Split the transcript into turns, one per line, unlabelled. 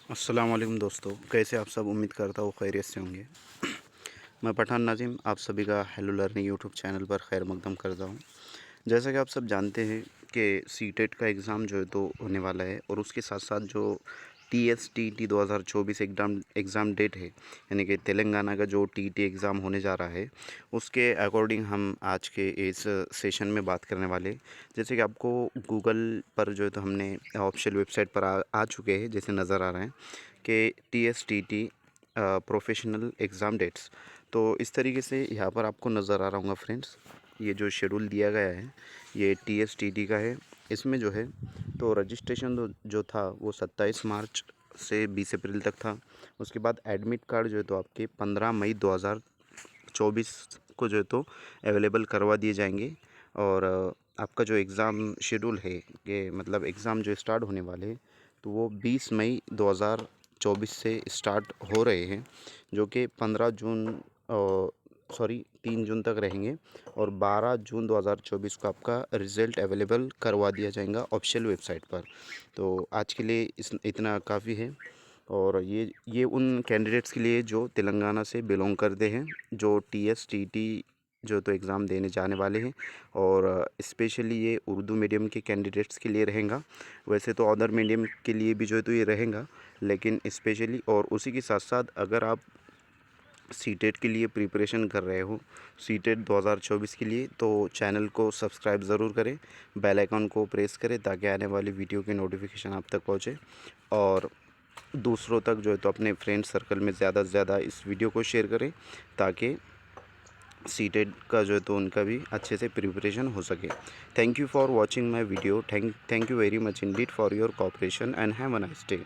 अस्सलाम वालेकुम दोस्तों, कैसे आप सब? उम्मीद करता हूँ खैरियत से होंगे। मैं पठान नाज़िम आप सभी का हेलो लर्निंग यूट्यूब चैनल पर खैर मकदम करता हूँ। जैसा कि आप सब जानते हैं कि सीटेट का एग्ज़ाम जो है तो होने वाला है, और उसके साथ साथ जो TSTT 2024 एग्ज़ाम डेट है, यानी कि तेलंगाना का जो TT एग्ज़ाम होने जा रहा है, उसके अकॉर्डिंग हम आज के इस सेशन में बात करने वाले। जैसे कि आपको गूगल पर जो है तो हमने ऑफिशियल वेबसाइट पर आ चुके हैं, जैसे नज़र आ रहे हैं कि TSTT प्रोफेशनल एग्ज़ाम डेट्स। तो इस तरीके से यहाँ पर आपको नज़र आ रहा होगा फ्रेंड्स, ये जो शेड्यूल दिया गया है ये TSTT का है। इसमें जो है तो रजिस्ट्रेशन जो था वो 27 मार्च से 20 अप्रैल तक था। उसके बाद एडमिट कार्ड जो है तो आपके 15 मई 2024 को जो है तो अवेलेबल करवा दिए जाएंगे। और आपका जो एग्ज़ाम शेड्यूल है, कि मतलब एग्ज़ाम जो स्टार्ट होने वाले हैं, तो वो 20 मई 2024 से स्टार्ट हो रहे हैं, जो कि 15 जून 3 जून तक रहेंगे। और 12 जून 2024 को आपका रिज़ल्ट अवेलेबल करवा दिया जाएगा ऑफिशियल वेबसाइट पर। तो आज के लिए इतना काफ़ी है। और ये उन कैंडिडेट्स के लिए जो तेलंगाना से बिलोंग करते हैं, जो TSTT जो तो एग्ज़ाम देने जाने वाले हैं। और स्पेशली ये उर्दू मीडियम के कैंडिडेट्स के लिए रहेगा। वैसे तो अदर मीडियम के लिए भी जो है तो ये रहेगा, लेकिन स्पेशली। और उसी के साथ साथ अगर आप सीटेट के लिए प्रिपरेशन कर रहे हो, सीटेट 2024 के लिए, तो चैनल को सब्सक्राइब ज़रूर करें, बेल आइकन को प्रेस करें ताकि आने वाली वीडियो की नोटिफिकेशन आप तक पहुंचे। और दूसरों तक जो है तो अपने फ्रेंड सर्कल में ज़्यादा से ज़्यादा इस वीडियो को शेयर करें, ताकि सीटेट का जो है तो उनका भी अच्छे से प्रिपरेशन हो सके। Thank you for watching my video. Thank you very much Indeed for your cooperation and have a nice day.